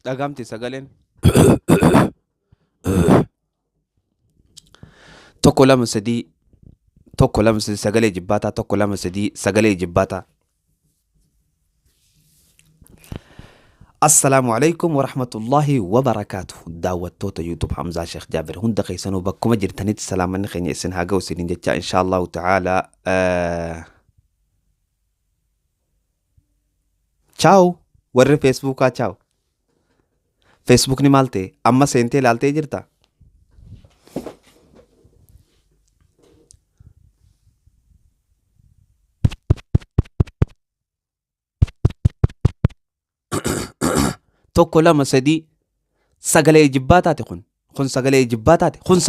Dhagamti sagaleen. Tokko lama sadii sagalee jibbaataa tokko lama sadii sagalee jibbaataa. السلام عليكم ورحمة الله وبركاته. دعوة يوتيوب حمزة شيخ جابر هون دقي سنو بكم جرتني السلام من خيني اسن هاجو سنين جتا إن شاء الله تعالى. تشاو ور فيسبوك تشاو فيسبوك نمالتي أما سنتي لالتي جرتا tokko lama sadii sagalee ijibbaataati kun sagalee ijibbaataati kun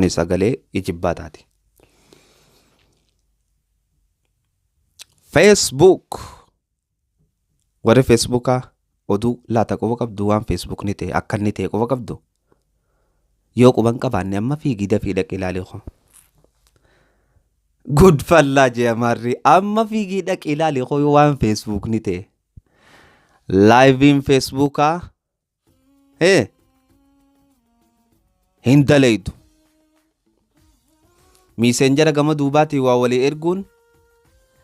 sagalee ijibbaataati. Facebook warri Facebookaa oduu laata qofa qabdu waan Facebook ni ta'e akka inni ta'e qofa qabdu yoo quban qabaanne amma fiigii dafii dhaqee ilaalee kun gudfallaa jee amarri amma fiigii dhaqee ilaalee kun waan Facebook ni ta'e. Live in Facebooka hin dalaydu messenger gama duubaati waa walii erguun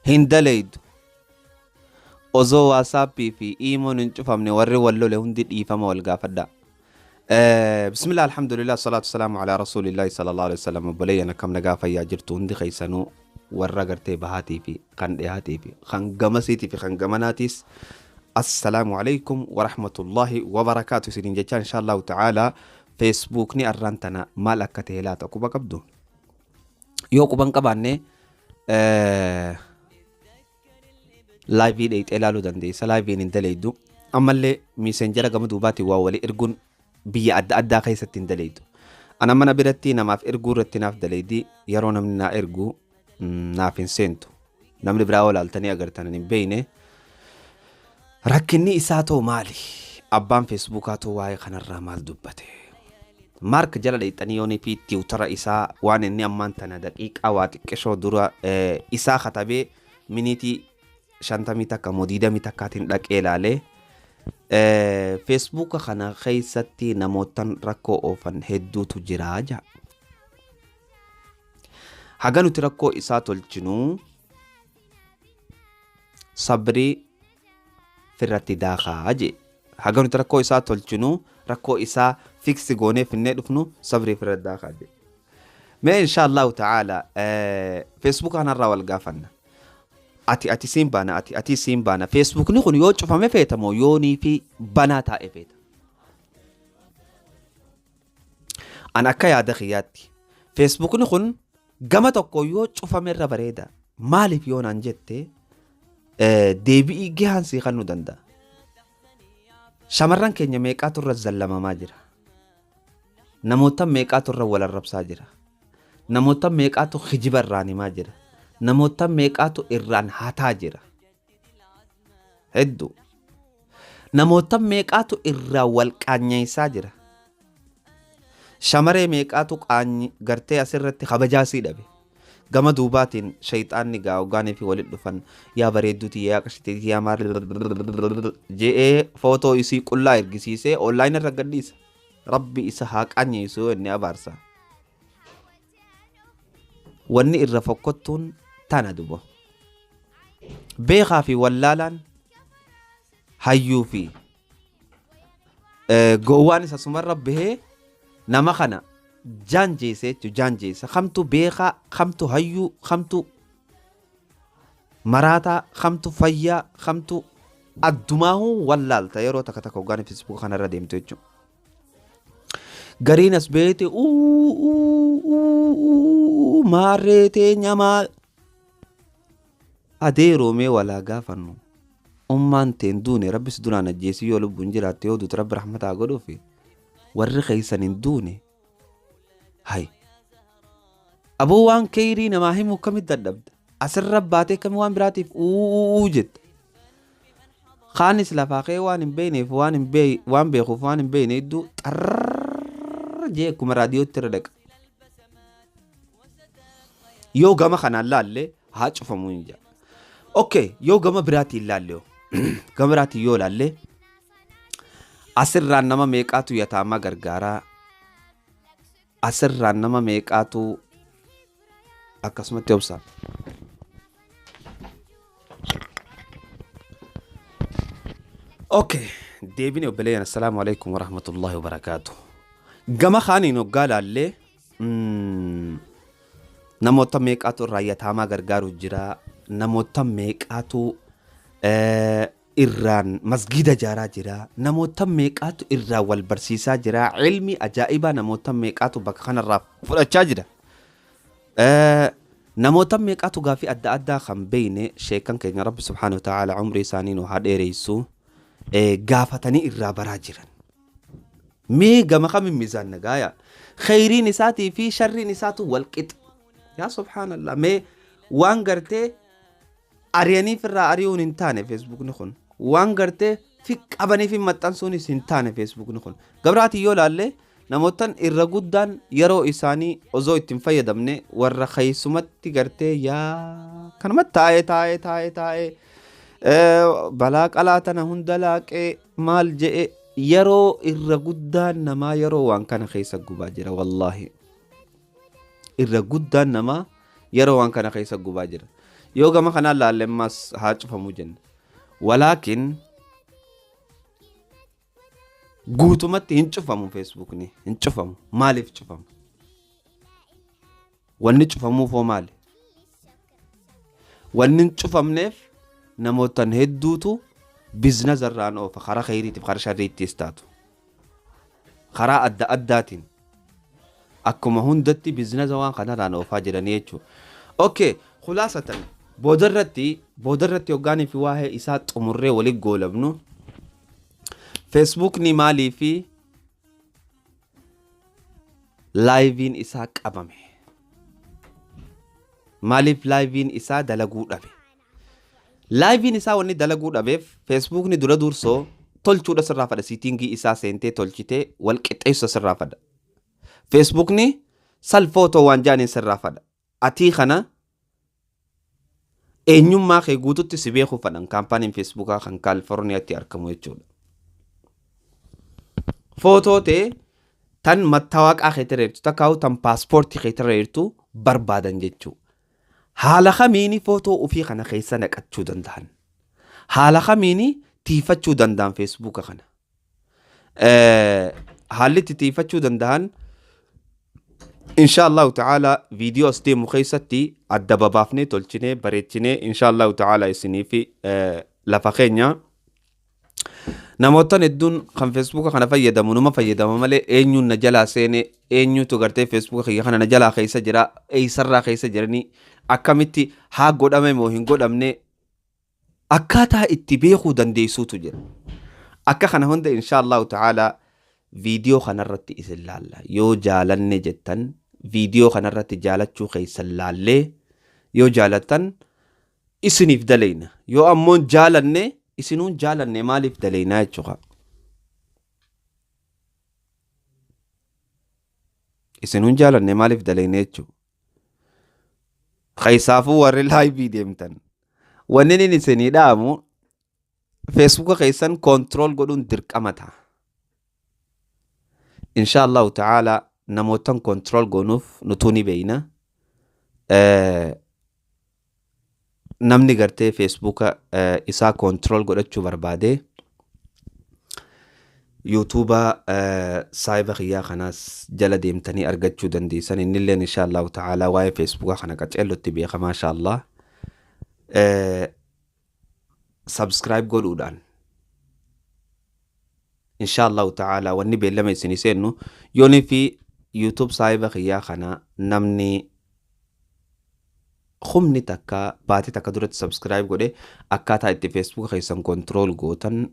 hin dalaydu osoo WhatsApp fi imoon hin cufamne warri wallole hundi dhiifama wal gaafadha. Bismillah alhamdulillah salatu wassalamu ala rasulillahi sallallahu alaihi wasallam. Baleeyana kam nagaa fayyaa jirtu hundi keessanuu warra gartee bahaatii fi kan dhihaatii fi kan gamasiitii fi kan gamanaatis. السلام عليكم ورحمة الله وبركاته. سيدين جتان إن شاء الله تعالى فيسبوك ني أرانتنا مالك كتيلات أكوبا كبدو يوكو بان كباني لايفي ديت إلالو داندي سلايفي نندليدو أما اللي ميسنجر قمدو باتي واولي إرقون بيا أدى خيسة تندليدو أنا منا برتي نماف إرقو رتي ناف دليدي يرونا مننا إرقو نافين سنتو نمني براول التاني أغرتنا نبيني rakkinni isaa too maali abbaan feesbuukaa too waa'ee kanarraa maal dubbate maark jala dheexanii yoonii fi tiwutara isaa waan inni ammaan tana daqiiqaa waa xiqqishoo dura isaa katabee miniitii 50 takka moo 20 takkaatiin dhaqee ilaalee feesbuuka kana keessatti namootan rakkoo oofan hedduutu jiraa jaa haga nuti rakkoo isaa tolchinuu sabrii firratti daakaa je haga nuti rakkoo isaa tolchinu rakkoo isaa fiksi goonee finnee dhufnu sabrii firratti daakaa je mee insha allahu ta'ala Facebook kanarraa wal gaafanna ati siin baana ati siin baana Facebook ni kun yoo cufame feeta moo yoonii fi banaa taa'e feeta an akka yaada kiyyaatti Facebook ni kun gama tokko yoo cufame irra bareeda maaliif yoonaan jette deebi'ii gahansii kan nu danda'a. Shamarran keenya meeqaatu irra zallamamaa jira. Namoota meeqaatu irra wal arrabsaa jira. Namoota meeqaatu hijiba irraan himaa jira. Namoota meeqaatu irraan hataa jira. Hedduu. Namoota meeqaatu irraa wal qaanyeessaa jira. Shamaree meeqaatu gartee asirratti kabajaasii dhabe. gama duubaatiin shayxaanni gaa ogaanii fi walitti dhufan yaa bareedduuti yaa qashiteeti yaa maal je'ee footoo isii qullaa ergisiisee online irra gadhiisa rabbi isa haa qaanyeessu inni abaarsa wanni irra fokkottuun tana dubo beekaa fi wallaalaan hayyuu fi gowwaan isa sumarra bahee nama kana janjeese tu janjeese khamtu beeka khamtu hayyu khamtu marata khamtu fayya khamtu addumahu wallaalta yeroo takka takka ogaan Facebook kanarra deemtu jechuudha gariin as beete maarreetee nyamaa adeeroo mee walaa gaafannu ummaan teen duune rabbis duraan ajjeesii yoo lubbuun jiraatte yoo duutu rabbi rahmataa godhuufi warri keeysan hin duune hay aboo waan keyrii namaa himu kamit dadhabda asirra baatee kami waan biraatiif jetta khaanis lafaa kee waan hin beeyneef waan beekuuf waan hin beeyne idduu xarrrr jee akkuma raadiyootti irra dhaqa yoo gama kanaan laalle haa cufamuu hin jaa okay yoo gama biraatiin laalle Gabiraati yoo laallee asirraan nama meeqaatu yataamaa gargaaraa, asirraan nama meeqaatu akkasumatti obsaa. Okay, deebine obboleeyyan assalaamu alaikum warahmatullahi wabarakaatu. Gama kaaniin hoggaa laallee namoota meeqaatu irraa yataamaa gargaaru jira, namoota meeqaatu irraan masgida jaaraa jira, namoota meeqaatu irraa wal barsiisaa jira, ilmi ajaa'ibaa namoota meeqaatu bakka kanarraa fudhachaa jira. namoota meeqaatu gaafii adda addaa kan beeyne sheekan keenya rabbi subhaanahu wa ta'ala umrii isaanii nu haa dheereysu gaafatanii irraa baraa jiran. Mee gama kamiin miizaan nagaaya khayriin isaatii fi sharriin isaatu walqixa. Yaa subhaanallah, mee waan gartee ari'aniif irraa ari'uun hin taane feesbuukni kun, waan gartee fi qabaniif hin maxxansuunis hin taane feesbuukni kun. Gabraatii yoo laalle namootan irra guddaan yeroo isaanii osoo ittiin fayyadamne warra keessumatti gartee yaa kanumatti taa'ee balaa qalaatana hunda laaqee maal je'e yeroo irra guddaan namaa yeroo waan kana keessa gubaa jira. Wallaahi irra guddaan namaa yeroo waan kana keessa gubaa jira. Yoo gama kanaan laallemmas haa cufamu jenna. Walaakin guutumatti hin cufamu feesbuukni, hin cufamu. Maaliif cufamu? Wanni cufamuuf hoo maali? Wanni hin cufamneef namootan hedduutu biizinasa irraan oofa, karaa khayriitiif karaa sharriittis taatu, karaa adda addaatiin akkuma hundatti biizinasa waan kanarraan oofaa jiranii jechuudha. Okay, khulaasatan boodarratti hoggaanii fi waa'ee isaa xumurree waliin goolabnu. Facebook ni maalii fi laayiviin isaa qabame? Maaliif laayiviin isaa dalaguu dhabe? Laayiviin isaa wanni dalaguu dhabeef Facebook ni dura dursoo tolchuudha sirraa fadha. Siitingii isaa seentee tolchitee wal qixxeessa sirraa fadha. Facebook ni salfootoo waan jaaniin sirraa fadha. Atii kana eenyummaa kee guututti si beekuu fadhan kaampaaniin Facebookaa kan Kaalifoorniyaatti argamu jechuudha. Footoo ta'e tan mattaawaqaa keetirra jirtu takkaa'u tan paaspoortii keetirra jirtu barbaadan jechuudha. Haala kamiini footoo ofii kana keessa naqachuu danda'an? Haala kamiini tiifachuu danda'an feesbuuka kana? Haalli itti tiifachuu danda'an inshallah ta'ala viidiyoo as deemu keessatti adda babaafnee tolchinee bareechinee inshallah ta'ala isiniif lafa keenya namootan hedduun kan feesbuuka kana fayyadamu numa fayyadama malee eenyuun na jalaa seene eenyuutu gartee feesbuuka kiyya kana na jalaa keessa jira eeysarraa keessa jiranii akkamitti haa godhame moo hin godhamne akkaataa itti beekuu dandeessuutu jira. Akka kana hunda inshallah ta'ala viidiyoo kanarratti isin laalla. Yoo jaalanne jettan viidiyoo kanarratti jaalachuu keessan laallee yoo jaalattan isiniif daleyna, yoo ammoo jaalanne isinuun jaalanne maaliif daleynaa jechuudha. Isinuun jaalanne maaliif daleynaa jechuudha. Keessaafuu warri laayivii deemtan wanni inni isinii dhaamu feesbuuka keessan koontirool godhuun dirqama ta'a. Inshallah ta'ala namootan koontirool goonuuf nutuu ni beeyna. Namni gartee feesbuuka isaa koontirool godhachuu barbaade yuutuuba saayiba kiyyaa kanaas jala deemtanii argachuu dandeessan. Innilleen inshallah ta'ala waa'ee feesbuuka kana qaceellotti beeka maashaallah. Subscribe godhuudhaan inshallah ta'ala wanni beellama isinii seennu yoonii fi YouTube saayiba kiyyaa kana namni khumni takka baatee takka duratti subscribe godhe akkaataa itti Facebook keessan control gootan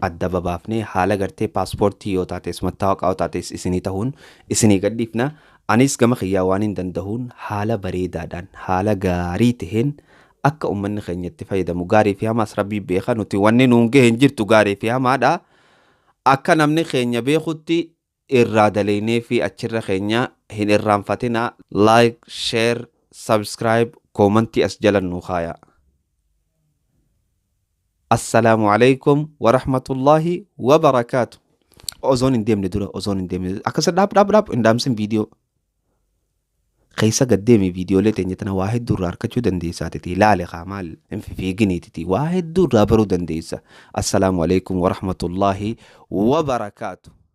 adda babaafnee haala gartee paaspoortii yoo taates mattaawaqaa yoo taates isinii ta'uun isinii gadhiifna. Anis gama kiyyaa waan hin danda'uun haala bareedaadhaan haala gaarii taheen akka ummanni keenya itti fayyadamu. Gaarii fi hamaas rabbii beeka, nuti wanni nuun gahee hin jirtu gaarii fi hamaadha. Akka namni keenya beekutti irraa daleynee fi achirra keenya hin irraanfatina. Like, share, subscribe, commenti as jalan nu khaya. السلام عليكم ورحمة الله وبركاته. أوزون انديم ندورة أوزون انديم أكسر داب اندامسن فيديو خيسا قدامي فيديو لتين يتنا واحد دور أركتشو دنديسا تتي لا لخامال في جني تتي واحد دور برو دنديسا. السلام عليكم ورحمة الله وبركاته.